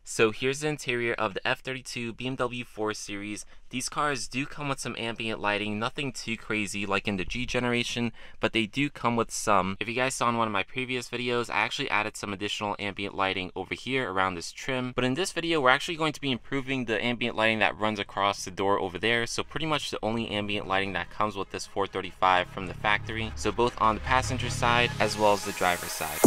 So here's the interior of the F32 BMW 4 Series. These cars do come with some ambient lighting, nothing too crazy like in the G generation, but they do come with some. If you guys saw in one of my previous videos, I actually added some additional ambient lighting over here around this trim. But in this video, we're actually going to be improving the ambient lighting that runs across the door over there. So pretty much the only ambient lighting that comes with this 435 from the factory. So both on the passenger side as well as the driver's side.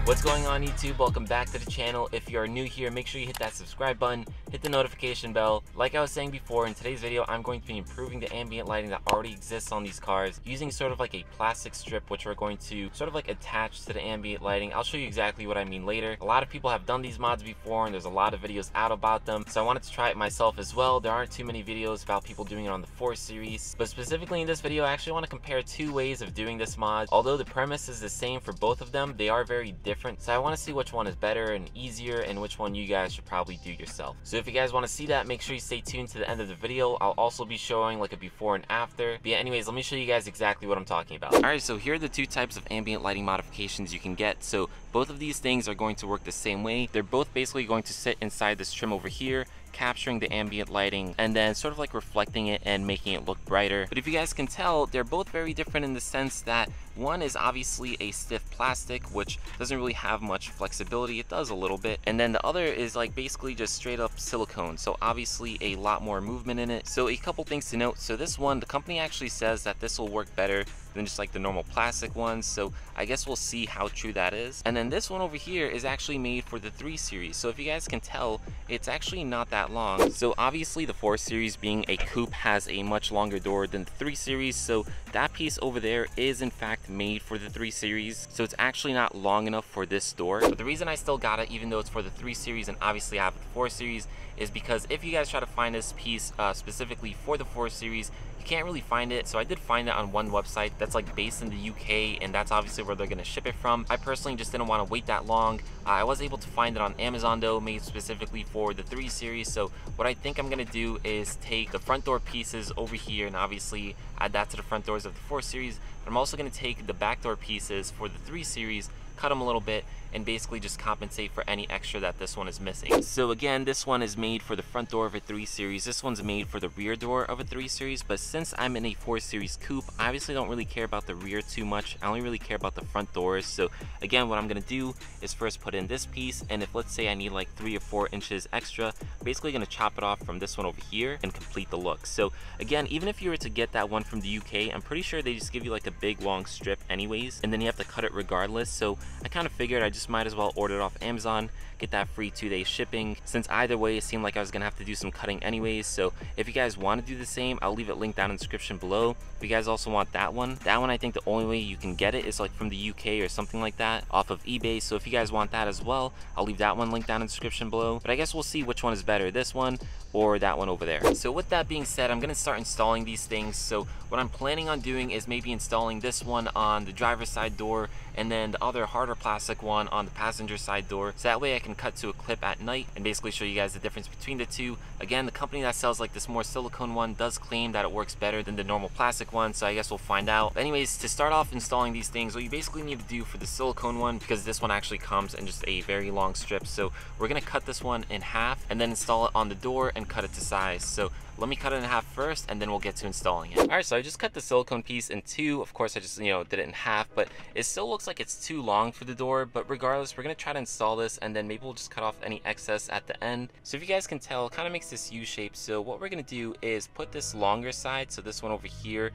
What's going on YouTube? Welcome back to the channel. If you are new here, make sure you hit that subscribe button, hit the notification bell. Like I was saying before, in today's video, I'm going to be improving the ambient lighting that already exists on these cars using sort of like a plastic strip, which we're going to sort of like attach to the ambient lighting. I'll show you exactly what I mean later. A lot of people have done these mods before and there's a lot of videos out about them. So I wanted to try it myself as well. There aren't too many videos about people doing it on the 4 Series. But specifically in this video, I actually want to compare two ways of doing this mod. Although the premise is the same for both of them, they are very different. So I want to see which one is better and easier and which one you guys should probably do yourself. So if you guys want to see that, make sure you stay tuned to the end of the video. I'll also be showing like a before and after. But yeah, anyways, let me show you guys exactly what I'm talking about. Alright, so here are the two types of ambient lighting modifications you can get. So both of these things are going to work the same way. They're both basically going to sit inside this trim over here, capturing the ambient lighting and then sort of like reflecting it and making it look brighter. But if you guys can tell, they're both very different in the sense that one is obviously a stiff plastic, which doesn't really have much flexibility. It does a little bit. And then the other is like basically just straight up silicone. So obviously a lot more movement in it. So a couple things to note. So this one, the company actually says that this will work better than just like the normal plastic ones. So I guess we'll see how true that is. And then this one over here is actually made for the 3 Series. So if you guys can tell, it's actually not that long. So obviously the 4 Series being a coupe has a much longer door than the 3 Series. So that piece over there is in fact made for the 3 Series. So it's actually not long enough for this door. But the reason I still got it, even though it's for the 3 Series and obviously I have the 4 Series, is because if you guys try to find this piece specifically for the 4 Series, you can't really find it. So I did find it on one website that's like based in the UK, and that's obviously where they're going to ship it from. I personally just didn't want to wait that long. I was able to find it on Amazon though, made specifically for the 3 Series. So what I think I'm going to do is take the front door pieces over here and obviously add that to the front doors of the 4 Series. But I'm also going to take the back door pieces for the 3 Series, cut them a little bit, and basically just compensate for any extra that this one is missing. So again, this one is made for the front door of a 3 Series. This one's made for the rear door of a 3 Series, but since I'm in a 4 Series coupe, I obviously don't really care about the rear too much. I only really care about the front doors. So again, what I'm gonna do is first put in this piece, and if let's say I need like 3 or 4 inches extra, basically gonna chop it off from this one over here and complete the look. So again, even if you were to get that one from the UK, I'm pretty sure they just give you like a big long strip anyways, and then you have to cut it regardless. So I kind of figured I just might as well order it off Amazon, get that free 2-day shipping, since either way it seemed like I was gonna have to do some cutting anyways. So if you guys want to do the same, I'll leave it linked down in the description below. If you guys also want that one I think the only way you can get it is like from the UK or something like that off of eBay. So if you guys want that as well, I'll leave that one linked down in the description below. But I guess we'll see which one is better, this one or that one over there. So with that being said, I'm gonna start installing these things. So what I'm planning on doing is maybe installing this one on the driver's side door and then the other harder plastic one on the passenger side door, so that way I can cut to a clip at night and basically show you guys the difference between the two. Again, the company that sells like this more silicone one does claim that it works better than the normal plastic one, so I guess we'll find out. But anyways, to start off installing these things, what you basically need to do for the silicone one, because this one actually comes in just a very long strip, so we're gonna cut this one in half and then install it on the door and cut it to size. So let me cut it in half first and then we'll get to installing it. Alright, so I just cut the silicone piece in two. Of course I just did it in half, but it still looks like it's too long for the door. But regardless, we're gonna try to install this and then maybe we'll just cut off any excess at the end. So if you guys can tell, it kind of makes this U shape. So what we're gonna do is put this longer side, so this one over here,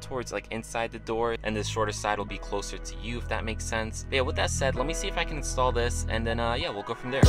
towards like inside the door, and this shorter side will be closer to you, if that makes sense. But yeah, with that said, let me see if I can install this and then yeah, we'll go from there.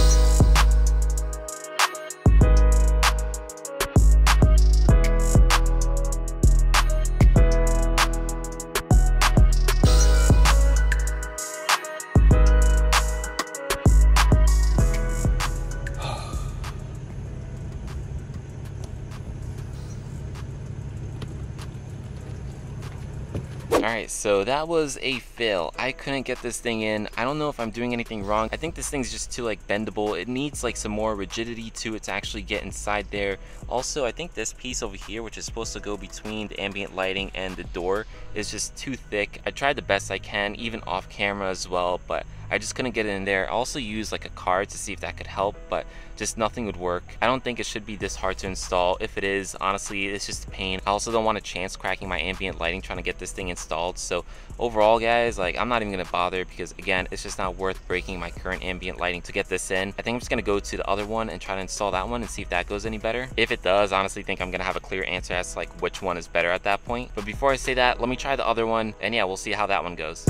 Alright, so that was a fail. I couldn't get this thing in. I don't know if I'm doing anything wrong. I think this thing's just too like bendable. It needs like some more rigidity to it to actually get inside there. Also, I think this piece over here, which is supposed to go between the ambient lighting and the door, is just too thick. I tried the best I can, even off camera as well, but I just couldn't get it in there. I also used like a card to see if that could help, but just nothing would work. I don't think it should be this hard to install. If it is, honestly, it's just a pain. I also don't want a chance cracking my ambient lighting trying to get this thing installed. So overall, guys, like, I'm not even gonna bother because again, it's just not worth breaking my current ambient lighting to get this in. I think I'm just gonna go to the other one and try to install that one and see if that goes any better. If it does, honestly think I'm gonna have a clear answer as to like which one is better at that point. But before I say that, let me try the other one, and yeah, we'll see how that one goes.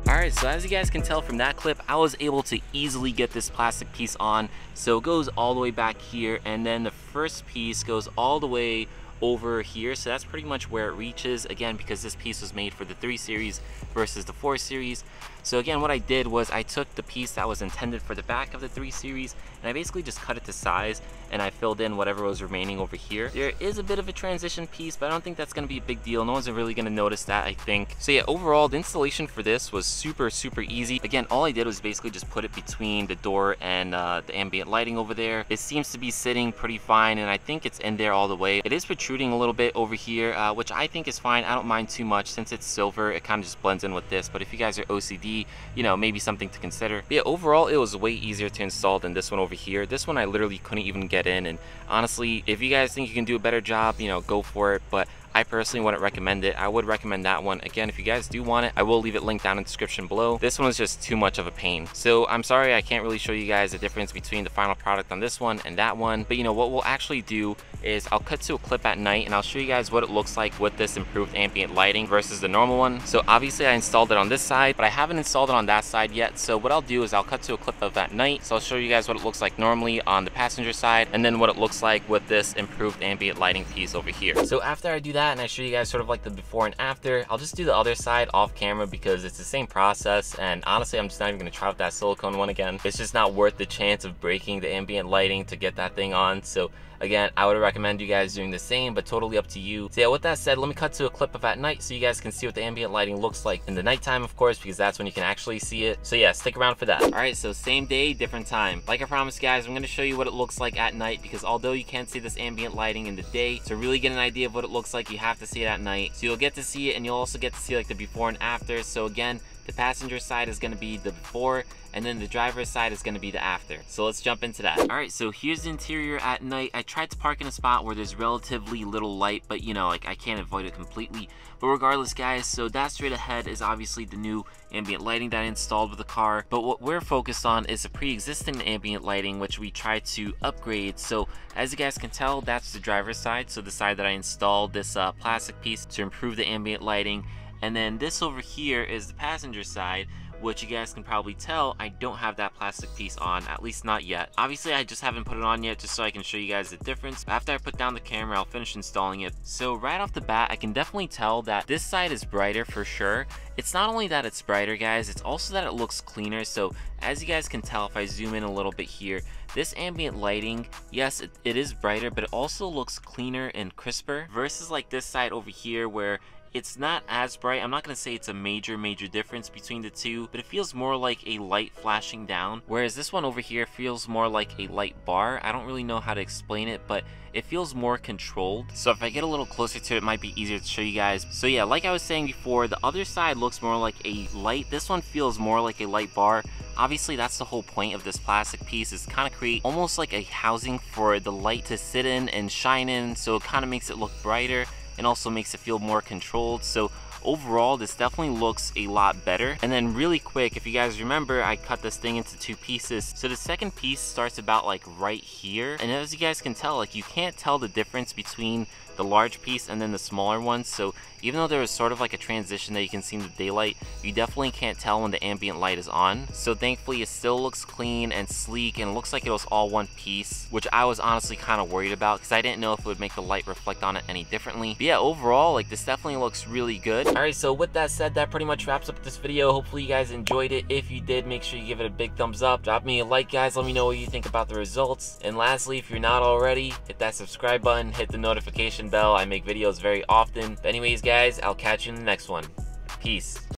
Alright, so as you guys can tell from that clip, I was able to easily get this plastic piece on. So it goes all the way back here, and then the first piece goes all the way over here, so that's pretty much where it reaches, again because this piece was made for the 3 Series versus the 4 Series. So again, what I did was I took the piece that was intended for the back of the 3 Series and I basically just cut it to size and I filled in whatever was remaining over here. There is a bit of a transition piece, but I don't think that's going to be a big deal. No one's really going to notice that, I think. So yeah, overall the installation for this was super easy. Again, all I did was basically just put it between the door and the ambient lighting over there. It seems to be sitting pretty fine, and I think it's in there all the way. It is protruding a little bit over here, which I think is fine. I don't mind too much since it's silver. It kind of just blends in with this, but if you guys are OCD, you know, maybe something to consider. But yeah, overall it was way easier to install than this one over here. This one I literally couldn't even get in, and honestly, if you guys think you can do a better job, you know, go for it, but I personally wouldn't recommend it. I would recommend that one. Again, if you guys do want it, I will leave it linked down in the description below. This one was just too much of a pain. So I'm sorry I can't really show you guys the difference between the final product on this one and that one. But you know, what we'll actually do is I'll cut to a clip at night and I'll show you guys what it looks like with this improved ambient lighting versus the normal one. So obviously I installed it on this side, but I haven't installed it on that side yet. So what I'll do is I'll cut to a clip of that night. So I'll show you guys what it looks like normally on the passenger side, and then what it looks like with this improved ambient lighting piece over here. So after I do that and I show you guys sort of like the before and after, I'll just do the other side off camera because it's the same process, and honestly I'm just not even gonna try with that silicone one again. It's just not worth the chance of breaking the ambient lighting to get that thing on. So again, I would recommend you guys doing the same, but totally up to you. So yeah, with that said, let me cut to a clip of at night so you guys can see what the ambient lighting looks like in the nighttime, of course, because that's when you can actually see it. So yeah, stick around for that. All right, so same day, different time. Like I promised, guys, I'm gonna show you what it looks like at night, because although you can't see this ambient lighting in the day, to really get an idea of what it looks like, you have to see it at night. So you'll get to see it, and you'll also get to see like the before and after. So again, the passenger side is going to be the before, and then the driver's side is going to be the after. So let's jump into that. All right, so here's the interior at night. I tried to park in a spot where there's relatively little light, but you know, like I can't avoid it completely. But regardless, guys, so that straight ahead is obviously the new ambient lighting that I installed with the car. But what we're focused on is the pre-existing ambient lighting, which we tried to upgrade. So as you guys can tell, that's the driver's side. So the side that I installed this plastic piece to improve the ambient lighting. And then this over here is the passenger side, which you guys can probably tell I don't have that plastic piece on, at least not yet. Obviously I just haven't put it on yet just so I can show you guys the difference. After I put down the camera, I'll finish installing it. So right off the bat, I can definitely tell that this side is brighter for sure. It's not only that it's brighter, guys, it's also that it looks cleaner. So as you guys can tell, if I zoom in a little bit here, this ambient lighting, yes, it is brighter, but it also looks cleaner and crisper versus like this side over here where it's not as bright. I'm not going to say it's a major difference between the two, but it feels more like a light flashing down, whereas this one over here feels more like a light bar. I don't really know how to explain it, but it feels more controlled. So if I get a little closer to it, it might be easier to show you guys. So yeah, like I was saying before, the other side looks more like a light. This one feels more like a light bar. Obviously, that's the whole point of this plastic piece, is kind of create almost like a housing for the light to sit in and shine in, so it kind of makes it look brighter and also makes it feel more controlled. So overall, this definitely looks a lot better. And then really quick, if you guys remember, I cut this thing into 2 pieces. So the second piece starts about like right here, and as you guys can tell, like you can't tell the difference between the large piece and then the smaller one. So even though there is sort of like a transition that you can see in the daylight, you definitely can't tell when the ambient light is on. So thankfully it still looks clean and sleek, and it looks like it was all one piece, which I was honestly kind of worried about because I didn't know if it would make the light reflect on it any differently. But yeah, overall, like this definitely looks really good. Alright, so with that said, that pretty much wraps up this video. Hopefully you guys enjoyed it. If you did, make sure you give it a big thumbs up. Drop me a like, guys. Let me know what you think about the results. And lastly, if you're not already, hit that subscribe button, hit the notification bell. I make videos very often. But anyways, guys, I'll catch you in the next one. Peace.